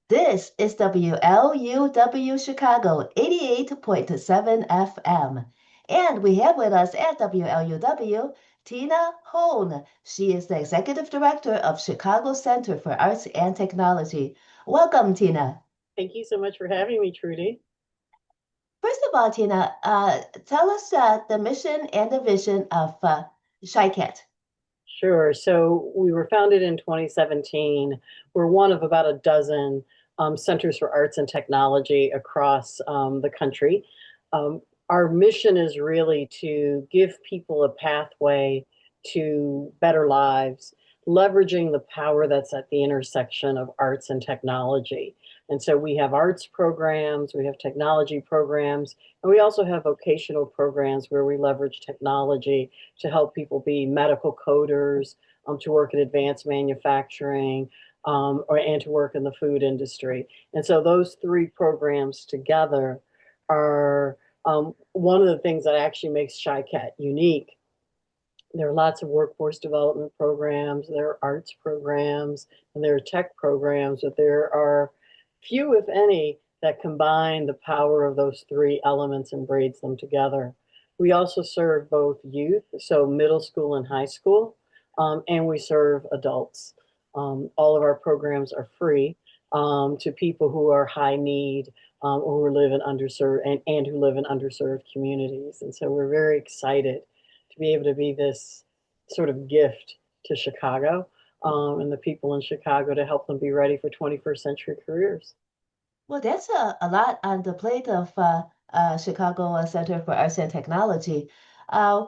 This is WLUW Chicago 88.7 FM. And we have with us at WLUW Tina Hone. She is the Executive Director of Chicago Center for Arts and Technology. Welcome, Tina. Thank you so much for having me, Trudy. First of all, Tina, tell us the mission and the vision of CHICAT. Sure. So we were founded in 2017. We're one of about a dozen centers for arts and technology across the country. Our mission is really to give people a pathway to better lives, leveraging the power that's at the intersection of arts and technology. And so we have arts programs, we have technology programs, and we also have vocational programs where we leverage technology to help people be medical coders, to work in advanced manufacturing, and to work in the food industry. And so those three programs together are one of the things that actually makes CHICAT unique. There are lots of workforce development programs, there are arts programs, and there are tech programs, but there are few, if any, that combine the power of those three elements and braids them together. We also serve both youth, so middle school and high school, and we serve adults. All of our programs are free to people who are high need or who live in underserved and who live in underserved communities. And so we're very excited to be able to be this sort of gift to Chicago and the people in Chicago to help them be ready for 21st century careers. Well, that's a lot on the plate of Chicago Center for Arts and Technology. Uh,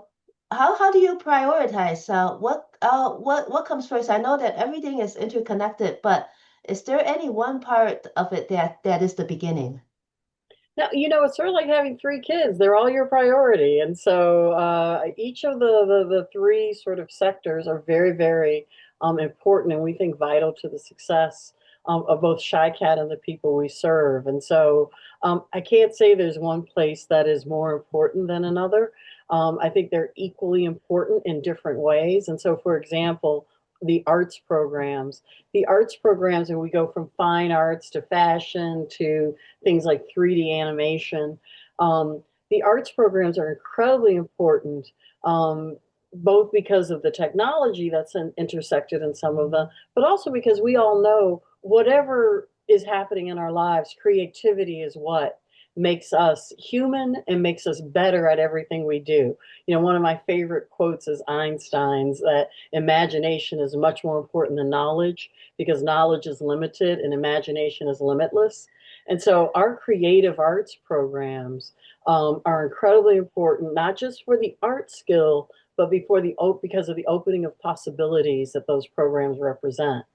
how do you prioritize? What comes first? I know that everything is interconnected, but is there any one part of it that is the beginning? Now, it's sort of like having three kids. They're all your priority. And so each of the three sort of sectors are very, very important and we think vital to the success of both CHICAT and the people we serve. And so I can't say there's one place that is more important than another. I think they're equally important in different ways. And so, for example, the arts programs, and we go from fine arts to fashion to things like 3D animation. The arts programs are incredibly important, both because of the technology that's intersected in some of them, but also because we all know whatever is happening in our lives, creativity is what makes us human and makes us better at everything we do. One of my favorite quotes is Einstein's that imagination is much more important than knowledge because knowledge is limited and imagination is limitless. And so our creative arts programs are incredibly important, not just for the art skill, but because of the opening of possibilities that those programs represent.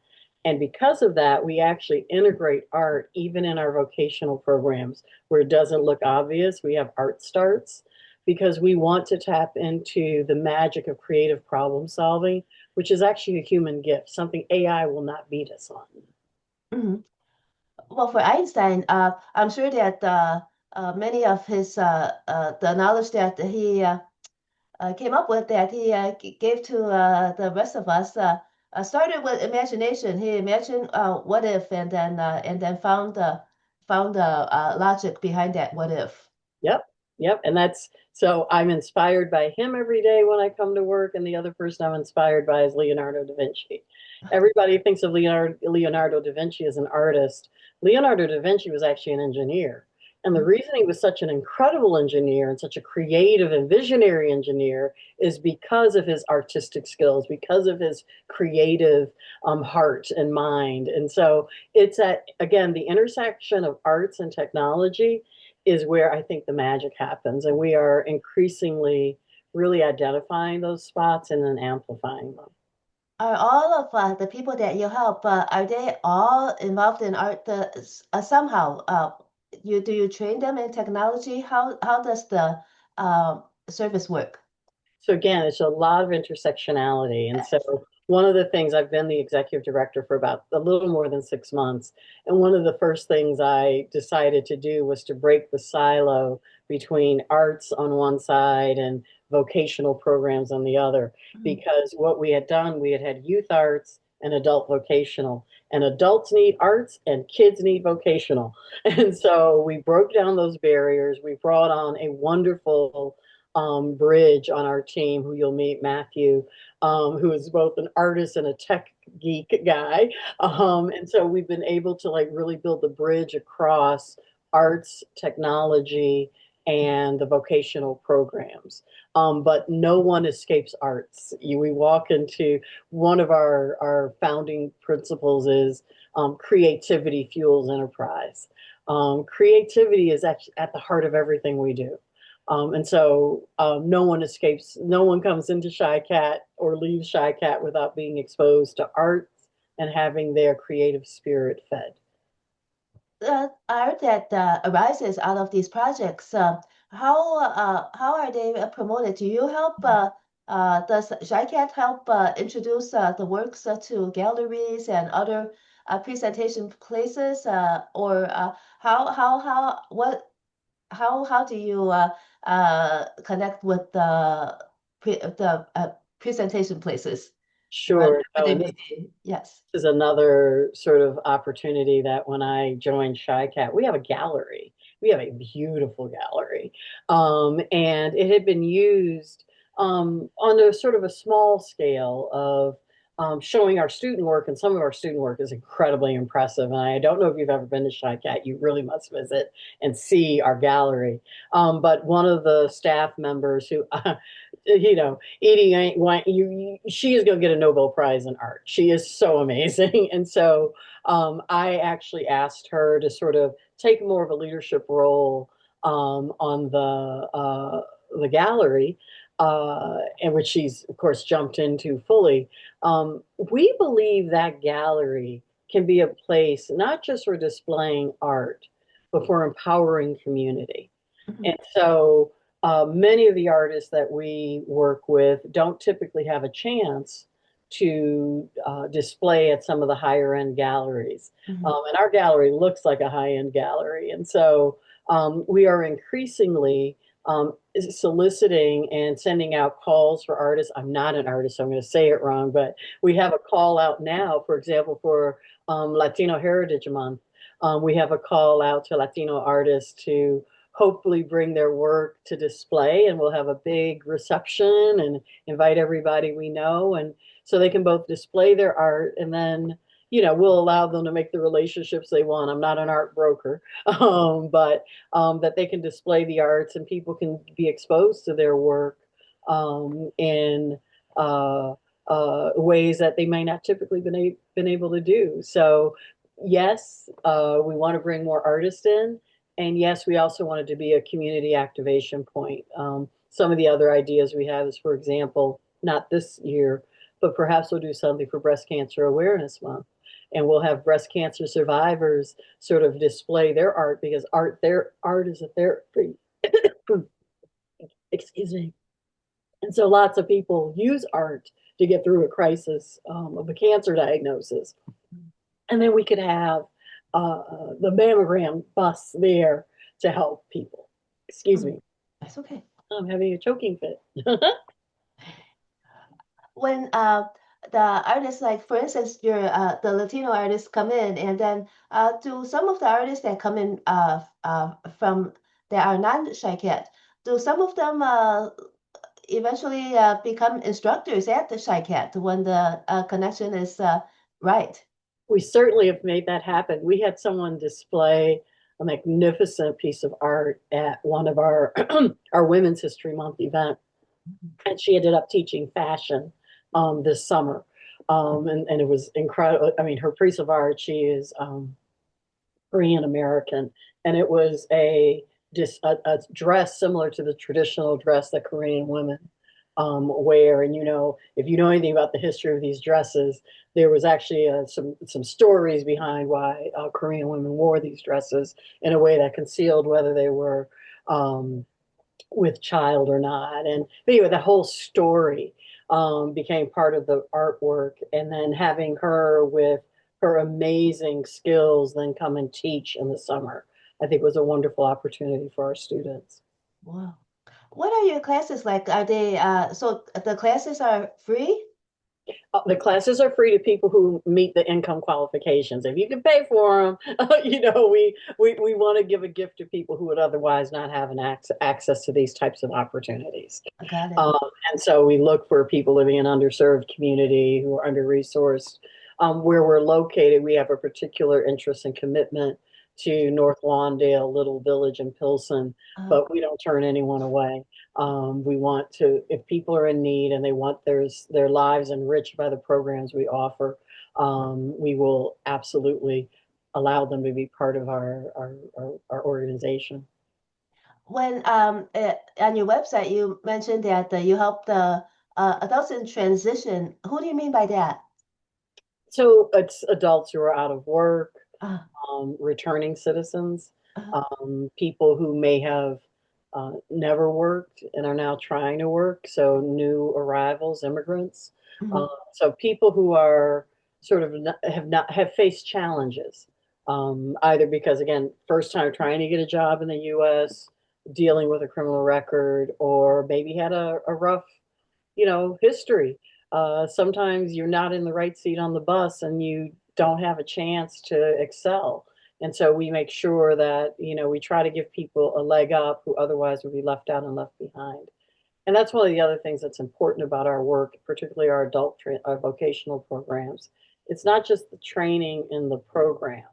And because of that, we actually integrate art even in our vocational programs where it doesn't look obvious. We have art starts because we want to tap into the magic of creative problem solving, which is actually a human gift, something AI will not beat us on. Mhm. Well, for Einstein, I'm sure that many of his the knowledge that he came up with that he gave to the rest of us started with imagination. He imagined what if, and then found the logic behind that what if. Yep. Yep. And that's so I'm inspired by him every day when I come to work. And the other person I'm inspired by is Leonardo da Vinci. Everybody thinks of Leonardo da Vinci as an artist. Leonardo da Vinci was actually an engineer. And the reason he was such an incredible engineer and such a creative and visionary engineer is because of his artistic skills, because of his creative heart and mind. And so it's at, again, the intersection of arts and technology is where I think the magic happens. And we are increasingly really identifying those spots and then amplifying them. Are all of the people that you help, are they all involved in art somehow? Do you train them in technology? How does the service work? So again, it's a lot of intersectionality. And so one of the things I've been the executive director for about a little more than 6 months. And one of the first things I decided to do was to break the silo between arts on one side and vocational programs on the other. Mhm. Because what we had done, we had youth arts and adult vocational. And adults need arts and kids need vocational. And so we broke down those barriers. We brought on a wonderful bridge on our team who you'll meet, Matthew, who is both an artist and a tech geek guy. And so we've been able to like really build the bridge across arts, technology, and the vocational programs. But no one escapes arts. We walk into one of our founding principles is creativity fuels enterprise. Creativity is at the heart of everything we do. And so no one escapes, no one comes into CHICAT or leaves CHICAT without being exposed to arts and having their creative spirit fed. The art that arises out of these projects, how are they promoted? Do you help? Does JICAT help introduce the works to galleries and other presentation places, or how do you connect with the presentation places Sure. where No, they and may this be? Yes. is another sort of opportunity that when I joined ChiCat, we have a gallery. We have a beautiful gallery. And it had been used on a sort of a small scale of showing our student work, and some of our student work is incredibly impressive. And I don't know if you've ever been to ChiCat, you really must visit and see our gallery. But one of the staff members who, Edie ain't she is going to get a Nobel Prize in art. She is so amazing. And so I actually asked her to sort of take more of a leadership role on the gallery, and which she's of course jumped into fully. We believe that gallery can be a place not just for displaying art, but for empowering community. Mhm. And so many of the artists that we work with don't typically have a chance to display at some of the higher end galleries. Mhm. And our gallery looks like a high end gallery. And so we are increasingly soliciting and sending out calls for artists. I'm not an artist, so I'm going to say it wrong, but we have a call out now, for example, for Latino Heritage Month. We have a call out to Latino artists to hopefully bring their work to display, and we'll have a big reception and invite everybody we know, and so they can both display their art, and then we'll allow them to make the relationships they want. I'm not an art broker, but that they can display the arts and people can be exposed to their work in ways that they may not typically been able to do. So yes, we want to bring more artists in. And yes, we also wanted to be a community activation point. Some of the other ideas we have is, for example, not this year, but perhaps we'll do something for Breast Cancer Awareness Month. And we'll have breast cancer survivors sort of display their art because their art is a therapy. Excuse me. And so lots of people use art to get through a crisis of a cancer diagnosis. And then we could have the mammogram bus there to help people. Excuse Mhm. me, That's okay. I'm having a choking fit. When the artists, like for instance, your the Latino artists come in, and then do some of the artists that come in from that are non-Shicat, do some of them eventually become instructors at the Shicat when the connection is right? We certainly have made that happen. We had someone display a magnificent piece of art at one of our our Women's History Month event, and she ended up teaching fashion this summer. And it was incredible. I mean, her piece of art, she is Korean American, and it was a dress similar to the traditional dress that Korean women wear. And if you know anything about the history of these dresses, there was actually some stories behind why Korean women wore these dresses in a way that concealed whether they were um, with child or not. And anyway, the whole story became part of the artwork. And then having her with her amazing skills then come and teach in the summer, I think was a wonderful opportunity for our students. Wow. What are your classes like? Are they so the classes are free? The classes are free to people who meet the income qualifications. If you can pay for them, we want to give a gift to people who would otherwise not have access to these types of opportunities. I got it. Um, and so we look for people living in underserved community who are under resourced. Where we're located, we have a particular interest and commitment to North Lawndale, Little Village, and Pilsen, Uh, but we don't turn anyone away. We want to, if people are in need and they want their lives enriched by the programs we offer, we will absolutely allow them to be part of our organization. when on your website you mentioned that you help the adults in transition. Who do you mean by that? So it's adults who are out of work, Uh, returning citizens, uh, people who may have never worked and are now trying to work, so new arrivals, immigrants. mhm, So people who are sort of not have faced challenges, either because again, first time trying to get a job in the U.S., dealing with a criminal record, or maybe had a rough history. Sometimes you're not in the right seat on the bus and you don't have a chance to excel. And so we make sure that, we try to give people a leg up who otherwise would be left out and left behind. And that's one of the other things that's important about our work, particularly our vocational programs. It's not just the training in the program.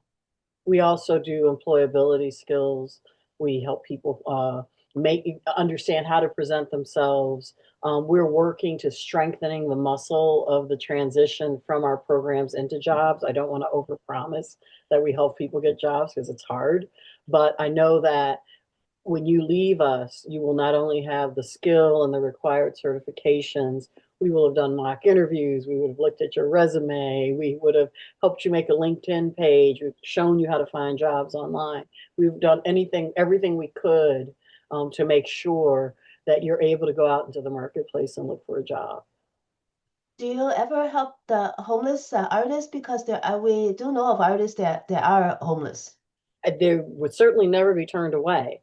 We also do employability skills. We help people make understand how to present themselves. We're working to strengthening the muscle of the transition from our programs into jobs. I don't want to overpromise that we help people get jobs because it's hard, but I know that when you leave us, you will not only have the skill and the required certifications, we will have done mock interviews, we would have looked at your resume, we would have helped you make a LinkedIn page, we've shown you how to find jobs online. We've done everything we could to make sure that you're able to go out into the marketplace and look for a job. do you ever help the homeless artists? Because we do know of artists that are homeless. They would certainly never be turned away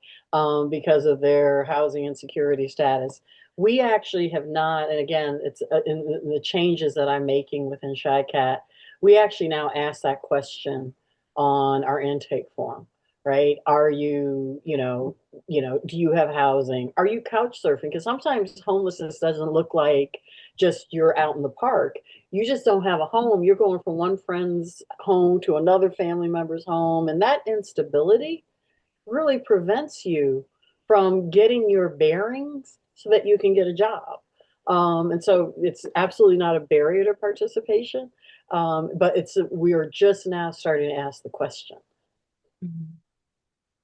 because of their housing insecurity status. We actually have not, and again, it's in the changes that I'm making within CHICAT, we actually now ask that question on our intake form, right? Are you, do you have housing? Are you couch surfing? Because sometimes homelessness doesn't look like just you're out in the park. You just don't have a home. You're going from one friend's home to another family member's home. And that instability really prevents you from getting your bearings so that you can get a job. And so it's absolutely not a barrier to participation, but we are just now starting to ask the question. Mhm.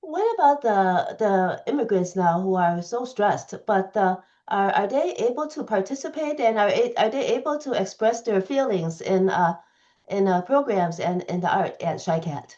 What about the immigrants now who are so stressed, but are they able to participate and are they able to express their feelings in programs and in the art at CHICAT?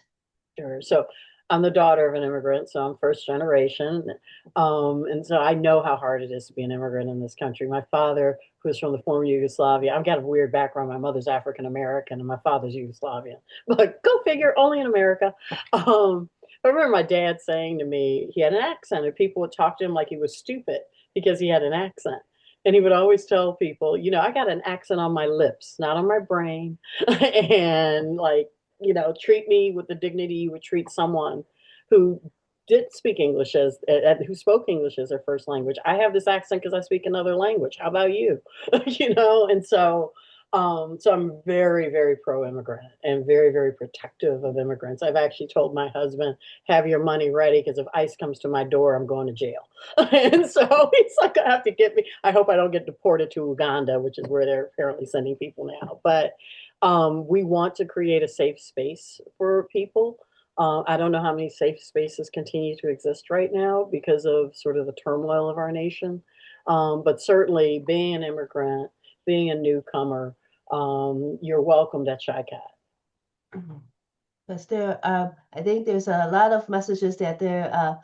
Sure. So I'm the daughter of an immigrant, so I'm first generation. And so I know how hard it is to be an immigrant in this country. My father, who's from the former Yugoslavia, I've got a weird background. My mother's African American and my father's Yugoslavian. But go figure, only in America. I remember my dad saying to me, he had an accent, and people would talk to him like he was stupid because he had an accent. And he would always tell people, I got an accent on my lips, not on my brain. And like, treat me with the dignity you would treat someone who did speak English who spoke English as their first language. I have this accent because I speak another language. How about you? And so I'm very, very pro-immigrant and very, very protective of immigrants. I've actually told my husband, have your money ready because if ICE comes to my door, I'm going to jail. And so he's like, I have to get me. I hope I don't get deported to Uganda, which is where they're apparently sending people now. But we want to create a safe space for people. I don't know how many safe spaces continue to exist right now because of sort of the turmoil of our nation. But certainly being an immigrant, being a newcomer, you're welcomed at CHICAT. Mhm. Because I think there's a lot of messages that the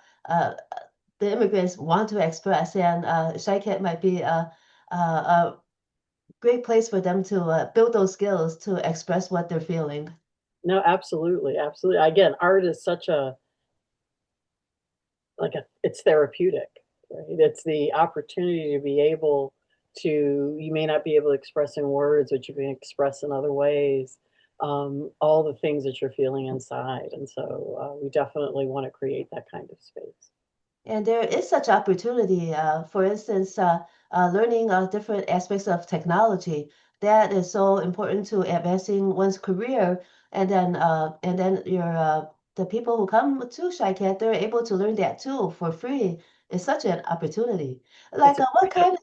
immigrants want to express, and CHICAT might be a great place for them to build those skills to express what they're feeling. No, absolutely, absolutely. Again, art is such it's therapeutic, right? It's the opportunity to be able to, you may not be able to express in words, but you can express in other ways, all the things that you're feeling inside. And so we definitely want to create that kind of space. And there is such opportunity. For instance, learning different aspects of technology that is so important to advancing one's career. And then the people who come to CHICAT, they're able to learn that too for free. It's such an opportunity. It's Like a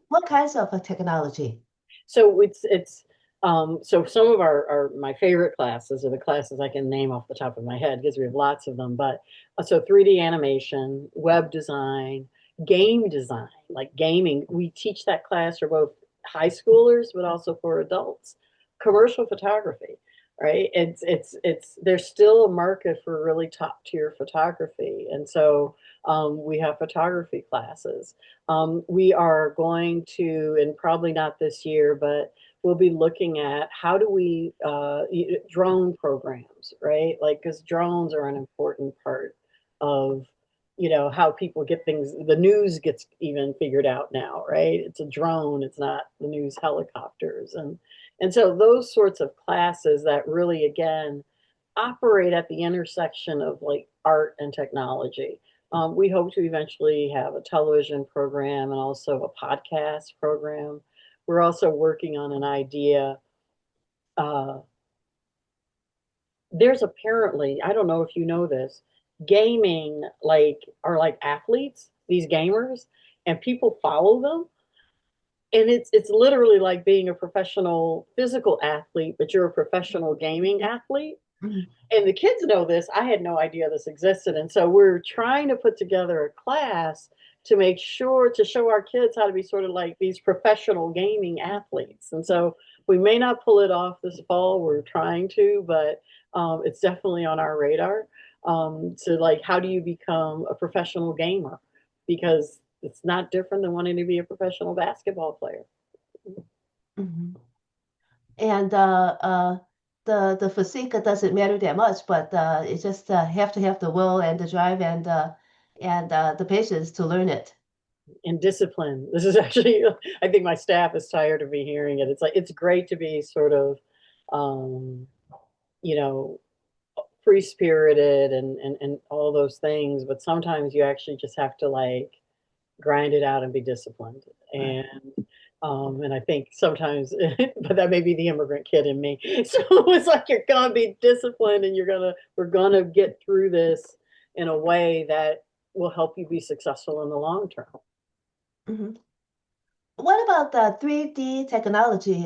what kinds of technology? So so some of our my favorite classes are the classes I can name off the top of my head because we have lots of them. But so 3D animation, web design, game design, like gaming. We teach that class for both high schoolers, but also for adults. Commercial photography, right? It's there's still a market for really top tier photography, and so we have photography classes. We are going to, and probably not this year, but we'll be looking at how do we drone programs, right? Like, because drones are an important part of, how people get things. The news gets even figured out now, right? It's a drone. It's not the news helicopters, and so those sorts of classes that really, again, operate at the intersection of like art and technology. We hope to eventually have a television program and also a podcast program. We're also working on an idea. Uh, there's apparently, I don't know if you know this, gaming like are like athletes, these gamers, and people follow them. And it's literally like being a professional physical athlete, but you're a professional gaming athlete. Mhm. And the kids know this. I had no idea this existed. And so we're trying to put together a class to make sure to show our kids how to be sort of like these professional gaming athletes. And so we may not pull it off this fall. We're trying to, but it's definitely on our radar. So, like, how do you become a professional gamer? Because it's not different than wanting to be a professional basketball player. Mhm. And the physique doesn't matter that much, but it just have to have the will and the drive and the patience to learn it. And discipline. This is actually, I think my staff is tired of me hearing it. It's like, it's great to be sort of, um, you know, free spirited and all those things, but sometimes you actually just have to like grind it out and be disciplined. Right. And I think sometimes, but that may be the immigrant kid in me. So it's like you're gonna be disciplined, and we're gonna get through this in a way that will help you be successful in the long term. Mhm. What about the 3D technology?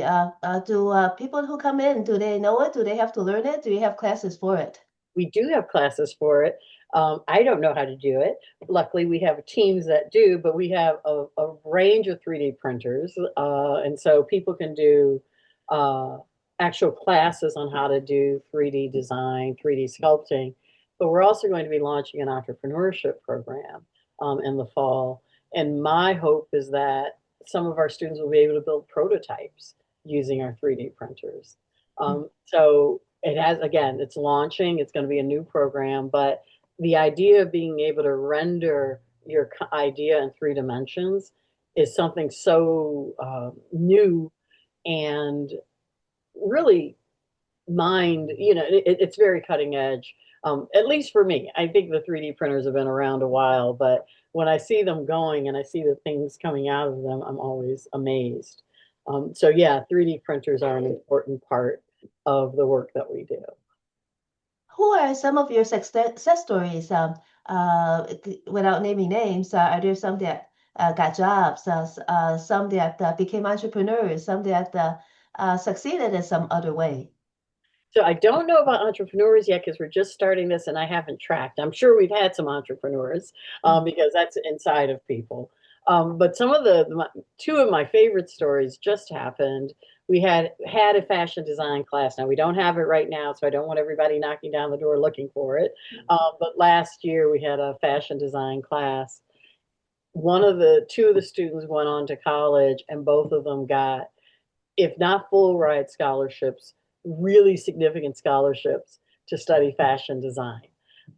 Do people who come in, do they know it? Do they have to learn it? Do you have classes for it? We do have classes for it. I don't know how to do it. Luckily, we have teams that do, but we have a range of 3D printers. And so people can do uh, actual classes on how to do 3D design, 3D sculpting. But we're also going to be launching an entrepreneurship program in the fall. And my hope is that some of our students will be able to build prototypes using our 3D printers. So it has, again, it's launching, it's going to be a new program, but the idea of being able to render your idea in 3 dimensions is something so new and really it's very cutting edge. At least for me, I think the 3D printers have been around a while, but when I see them going and I see the things coming out of them, I'm always amazed. So yeah, 3D printers are an important part of the work that we do. Who are some of your success stories? Without naming names, are there some that got jobs, some that became entrepreneurs, some that succeeded in some other way? So I don't know about entrepreneurs yet because we're just starting this and I haven't tracked. I'm sure we've had some entrepreneurs because that's inside of people. But some of two of my favorite stories just happened. We had a fashion design class. Now we don't have it right now, so I don't want everybody knocking down the door looking for it. But last year we had a fashion design class. Two of the students went on to college, and both of them got, if not full ride scholarships, really significant scholarships to study fashion design.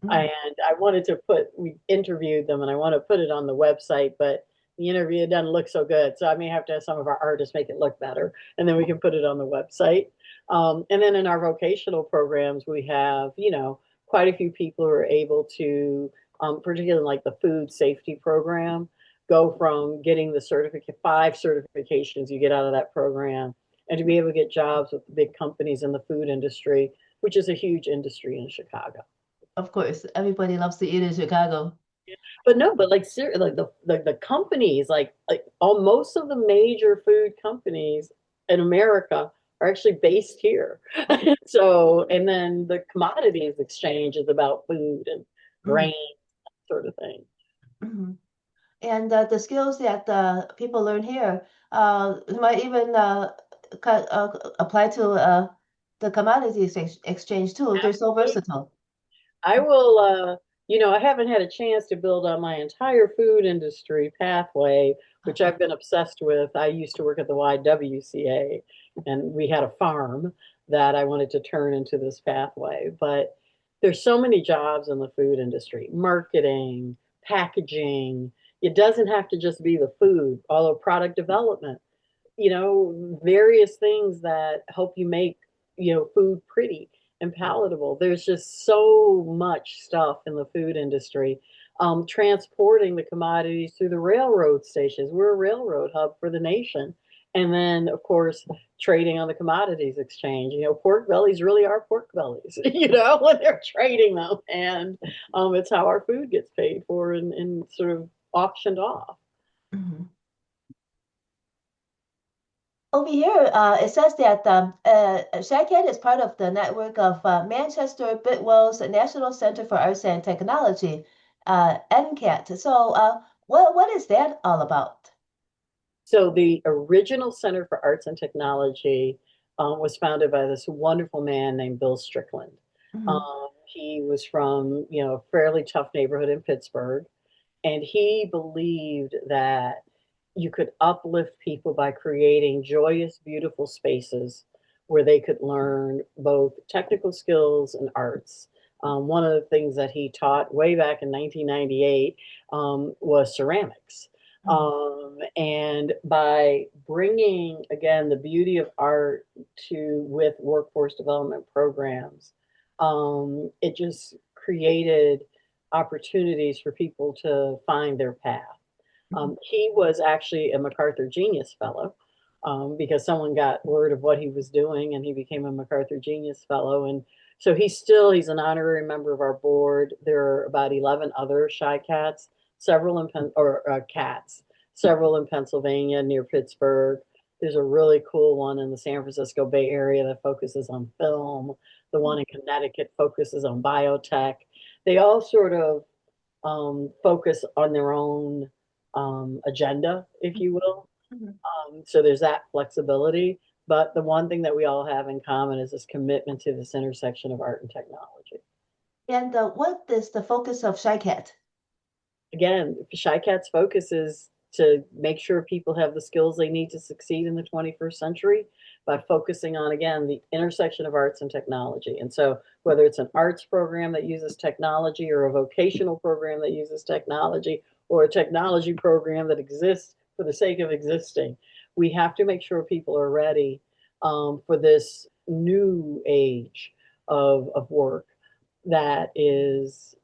Mm, And we interviewed them and I want to put it on the website, but the interview doesn't look so good. So I may have to have some of our artists make it look better, and then we can put it on the website. And then in our vocational programs, we have, quite a few people who are able to, particularly like the food safety program, go from getting the certificate, 5 certifications you get out of that program, and to be able to get jobs with the big companies in the food industry, which is a huge industry in Chicago. Of course, everybody loves to eat in Chicago. But no, but like like the companies, like all most of the major food companies in America are actually based here. So, and then the commodities exchange is about food and Mhm, grain sort of thing. mhm. And the skills that people learn here might even apply to the commodities exchange too. They're so Absolutely. versatile. I will, I haven't had a chance to build on my entire food industry pathway, which I've been obsessed with. I used to work at the YWCA, and we had a farm that I wanted to turn into this pathway. But there's so many jobs in the food industry, marketing, packaging. It doesn't have to just be the food, although product development, various things that help you make, food pretty and palatable. There's just so much stuff in the food industry. Transporting the commodities through the railroad stations. We're a railroad hub for the nation. And then, of course, trading on the commodities exchange. Pork bellies really are pork bellies, when they're trading them. And it's how our food gets paid for and sort of auctioned off. Mhm. Over here, it says that CHICAT is part of the network of Manchester Bidwell's National Center for Arts and Technology, NCAT. So, what is that all about? So the original Center for Arts and Technology was founded by this wonderful man named Bill Strickland. Mhm, He was from, a fairly tough neighborhood in Pittsburgh, and he believed that you could uplift people by creating joyous, beautiful spaces where they could learn both technical skills and arts. One of the things that he taught way back in 1998 was ceramics. mhm, And by bringing, again, the beauty of art to with workforce development programs, it just created opportunities for people to find their path. mhm. He was actually a MacArthur Genius Fellow because someone got word of what he was doing and he became a MacArthur Genius Fellow. And so he's an honorary member of our board. There are about 11 other shy cats, several in cats, several in Pennsylvania near Pittsburgh. There's a really cool one in the San Francisco Bay Area that focuses on film. The one in Connecticut focuses on biotech. They all sort of focus on their own agenda, if you will. Mhm. So there's that flexibility. But the one thing that we all have in common is this commitment to this intersection of art and technology. And what is the focus of CHICAT? Again, ChiCat's focus is to make sure people have the skills they need to succeed in the 21st century by focusing on, again, the intersection of arts and technology. And so, whether it's an arts program that uses technology, or a vocational program that uses technology, or a technology program that exists for the sake of existing, we have to make sure people are ready for this new age of work that is,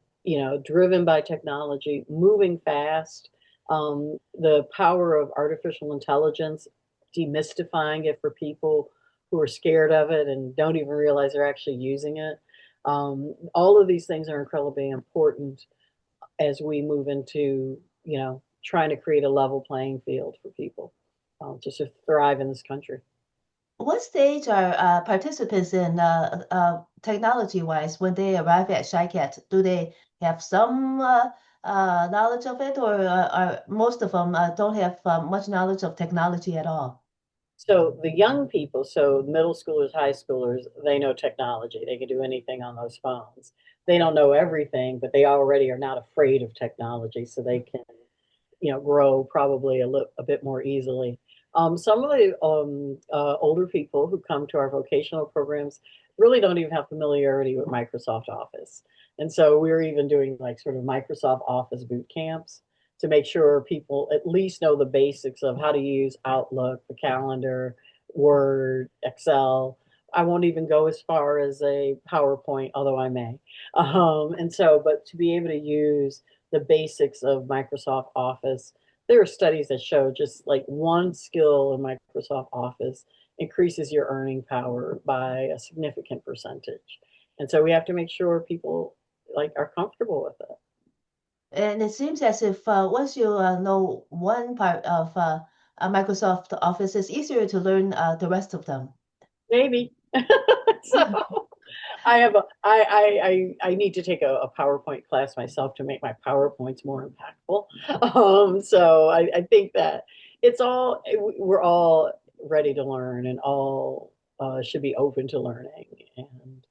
driven by technology, moving fast, the power of artificial intelligence, demystifying it for people who are scared of it and don't even realize they're actually using it. All of these things are incredibly important as we move into, trying to create a level playing field for people to thrive in this country. What stage are participants in technology-wise when they arrive at CHICAT? Do they have some knowledge of it, or are most of them don't have much knowledge of technology at all? So the young people, so middle schoolers, high schoolers, they know technology. They can do anything on those phones. They don't know everything, but they already are not afraid of technology, so they can, grow probably a bit more easily. Some of the older people who come to our vocational programs really don't even have familiarity with Microsoft Office. And so we're even doing like sort of Microsoft Office boot camps. to make sure people at least know the basics of how to use Outlook, the calendar, Word, Excel. I won't even go as far as a PowerPoint, although I may. And so, but to be able to use the basics of Microsoft Office, there are studies that show just like one skill in Microsoft Office increases your earning power by a significant percentage. And so we have to make sure people like are comfortable with it. And it seems as if once you know one part of Microsoft Office, it's easier to learn the rest of them. Maybe. So I have a I need to take a PowerPoint class myself to make my PowerPoints more impactful. So I think that it's all we're all ready to learn and all should be open to learning. And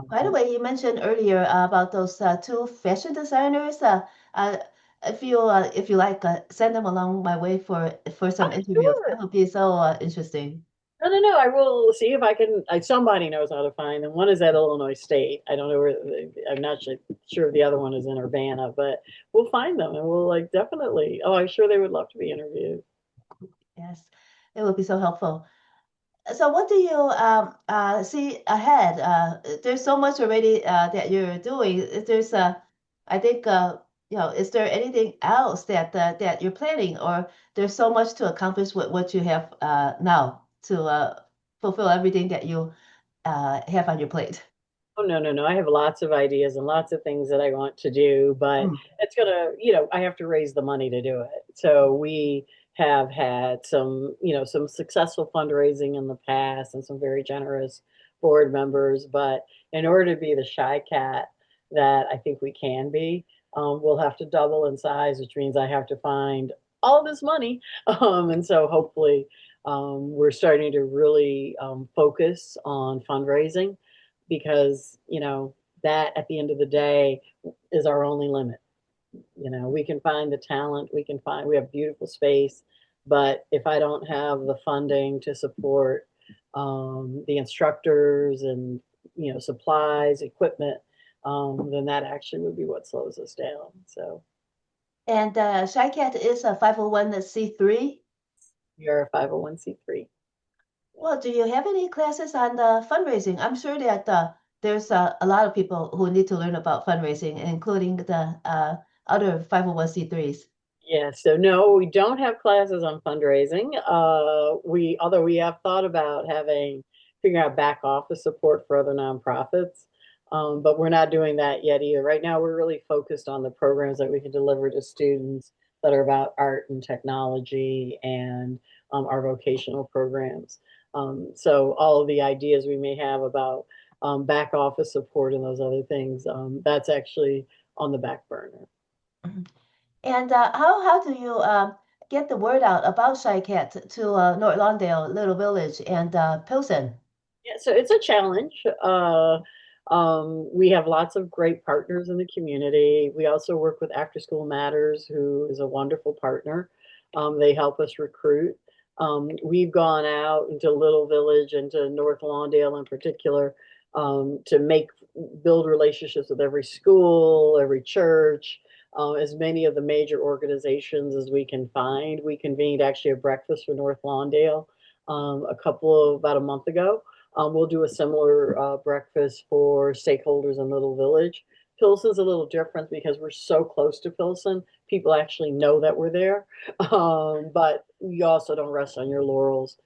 By the um, way, you mentioned earlier about those two fashion designers. Uh, if you like, send them along my way for some I'm interviews. That sure. would be so interesting. No, no, no. I will see if I can. Somebody knows how to find them. One is at Illinois State. I don't know where. I'm not sure if the other one is in Urbana, but we'll find them and we'll like definitely. Oh, I'm sure they would love to be interviewed. Yes, it would be so helpful. So, what do you see ahead? There's so much already that you're doing. There's, I think, is there anything else that you're planning, or there's so much to accomplish with what you have now to fulfill everything that you have on your plate? Oh, no, no, no. I have lots of ideas and lots of things that I want to do, but Mm. it's gonna, I have to raise the money to do it. So we have had some successful fundraising in the past and some very generous board members. But in order to be the shy cat that I think we can be, we'll have to double in size, which means I have to find all this money. And so hopefully, we're starting to really focus on fundraising because that at the end of the day is our only limit. We can find the talent, we have beautiful space, but if I don't have the funding to support the instructors and supplies, equipment, then that actually would be what slows us down. So And CHICAT is a 501c3. we are a 501(c)(3). Well, do you have any classes on the fundraising? I'm sure that there's a lot of people who need to learn about fundraising, including the other 501c3s. Yeah, so no, we don't have classes on fundraising. Although we have thought about figuring out back office support for other nonprofits, but we're not doing that yet either. Right now, we're really focused on the programs that we can deliver to students that are about art and technology and our vocational programs. So all of the ideas we may have about back office support and those other things, that's actually on the back burner. Mhm. And how do you get the word out about CHICAT to North Lawndale, Little Village, and Pilsen? Yeah, so it's a challenge. We have lots of great partners in the community. We also work with After School Matters, who is a wonderful partner. They help us recruit. We've gone out into Little Village and to North Lawndale in particular to build relationships with every school, every church, as many of the major organizations as we can find. We convened actually a breakfast for North Lawndale about a month ago. We'll do a similar breakfast for stakeholders in Little Village. Pilsen's a little different because we're so close to Pilsen. People actually know that we're there, but you also don't rest on your laurels.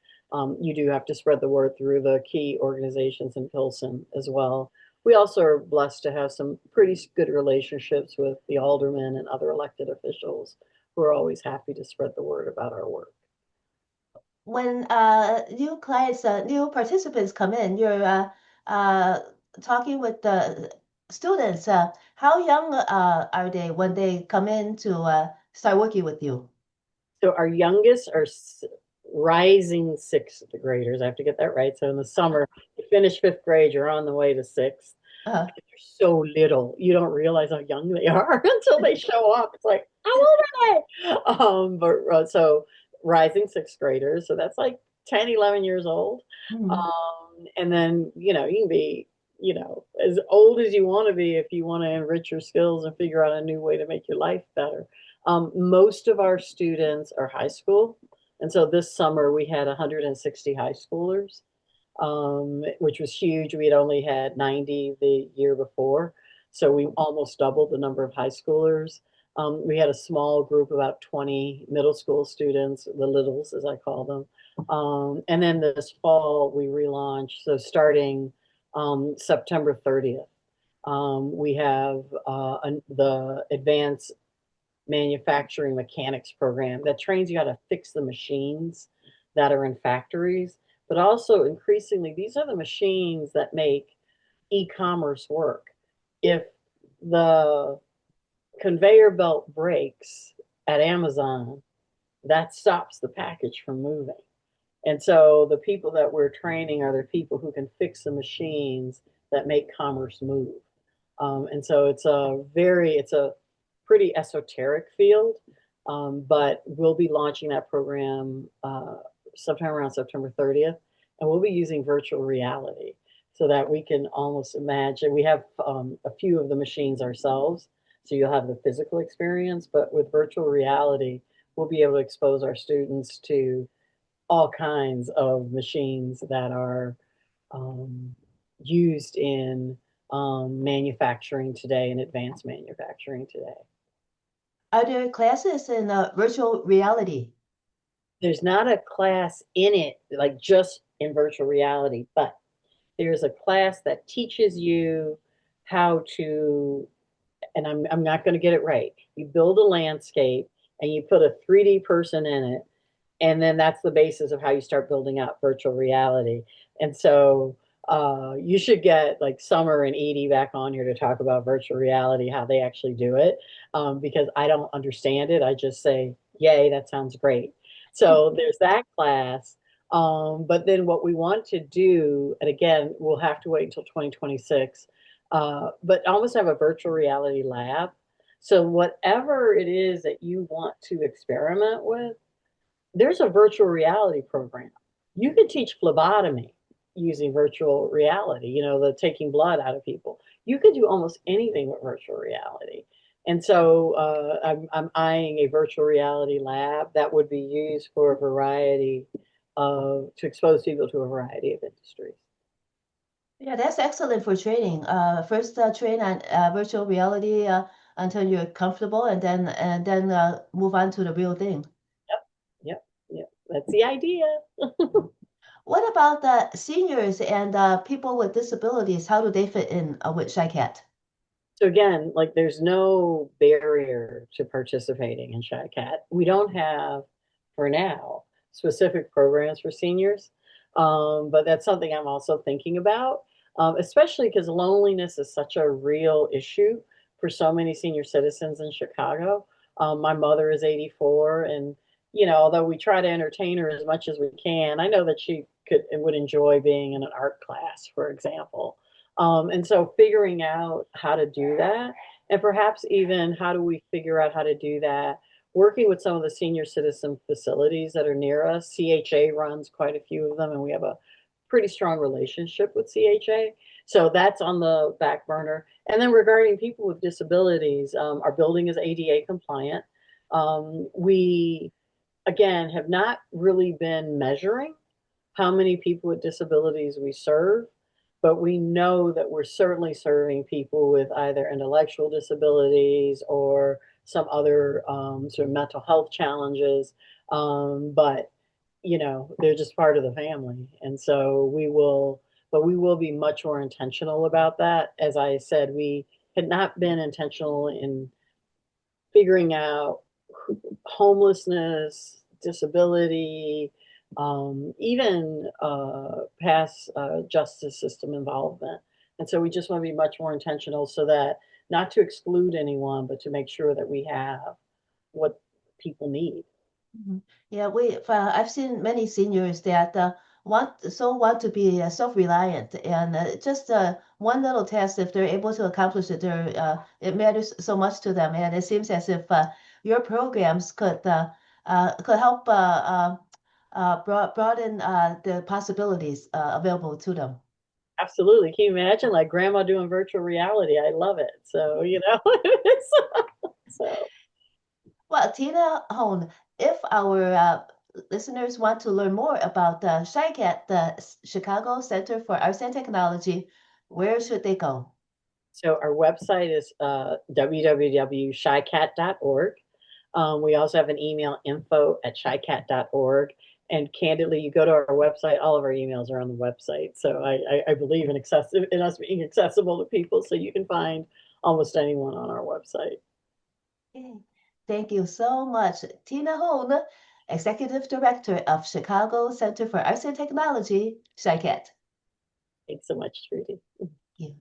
You do have to spread the word through the key organizations in Pilsen as well. We also are blessed to have some pretty good relationships with the aldermen and other elected officials who are always happy to spread the word about our work. When new clients, new participants come in, you're uh, talking with the students. How young are they when they come in to start working with you? So our youngest are rising sixth graders. I have to get that right. So in the summer, you finish fifth grade, you're on the way to sixth. Uh, They're so little. You don't realize how young they are until they show up. It's like, how old are they? But so rising sixth graders. So that's like 10, 11 years old. mhm. And then, you can be, as old as you want to be if you want to enrich your skills and figure out a new way to make your life better. Most of our students are high school. And so this summer we had 160 high schoolers, which was huge. We had only had 90 the year before. So we almost doubled the number of high schoolers. We had a small group, about 20 middle school students, the littles, as I call them. And then this fall, we relaunched. So starting September 30th, we have the advanced manufacturing mechanics program that trains you how to fix the machines that are in factories. But also, increasingly, these are the machines that make e-commerce work. If the conveyor belt breaks at Amazon, that stops the package from moving. And so the people that we're training are the people who can fix the machines that make commerce move. And so it's a pretty esoteric field, but we'll be launching that program sometime around September 30th, and we'll be using virtual reality so that we can almost imagine. We have a few of the machines ourselves, so you'll have the physical experience, but with virtual reality, we'll be able to expose our students to all kinds of machines that are um, used in manufacturing today and advanced manufacturing today. Are there classes in virtual reality? There's not a class in it, like just in virtual reality, but there's a class that teaches you how to, and I'm not going to get it right. You build a landscape and you put a 3D person in it, and then that's the basis of how you start building out virtual reality. And so you should get like Summer and Edie back on here to talk about virtual reality, how they actually do it, because I don't understand it. I just say, "Yay, that sounds great." So there's that class. But then what we want to do, and again, we'll have to wait until 2026, but almost have a virtual reality lab. So whatever it is that you want to experiment with, there's a virtual reality program. You could teach phlebotomy using virtual reality, the taking blood out of people. You could do almost anything with virtual reality. And so I'm eyeing a virtual reality lab that would be used for a variety to expose people to a variety of industries. Yeah, that's excellent for training. First, train on virtual reality until you're comfortable, and then move on to the real thing. Yep, yep, yep. That's the idea. What about the seniors and people with disabilities? How do they fit in with CHICAT? So again, like there's no barrier to participating in CHICAT. We don't have, for now, specific programs for seniors, but that's something I'm also thinking about, especially because loneliness is such a real issue for so many senior citizens in Chicago. My mother is 84, and although we try to entertain her as much as we can, I know that she could and would enjoy being in an art class, for example. And so figuring out how to do that, and perhaps even how do we figure out how to do that, working with some of the senior citizen facilities that are near us. CHA runs quite a few of them, and we have a pretty strong relationship with CHA. So that's on the back burner. And then regarding people with disabilities, our building is ADA compliant. We, again, have not really been measuring how many people with disabilities we serve, but we know that we're certainly serving people with either intellectual disabilities or some other sort of mental health challenges. But they're just part of the family, and so we will be much more intentional about that. As I said, we had not been intentional in figuring out homelessness, disability, even past justice system involvement. And so we just want to be much more intentional so that not to exclude anyone, but to make sure that we have what people need. Mhm. Yeah, I've seen many seniors that want to be self-reliant, and just one little task, if they're able to accomplish it, it matters so much to them. And it seems as if your programs could help broaden the possibilities available to them. Absolutely. Can you imagine like grandma doing virtual reality? I love it. So, so Well, Tina Hone, if our listeners want to learn more about CHICAT, the Chicago Center for Arts and Technology, where should they go? So our website is www.chicat.org. We also have an email, info@chicat.org. And candidly, you go to our website, all of our emails are on the website. So I believe in us being accessible to people, so you can find almost anyone on our website. Okay. Thank you so much, Tina Hone, Executive Director of Chicago Center for Arts and Technology, CHICAT. Thanks so much, Trudy. Thank you.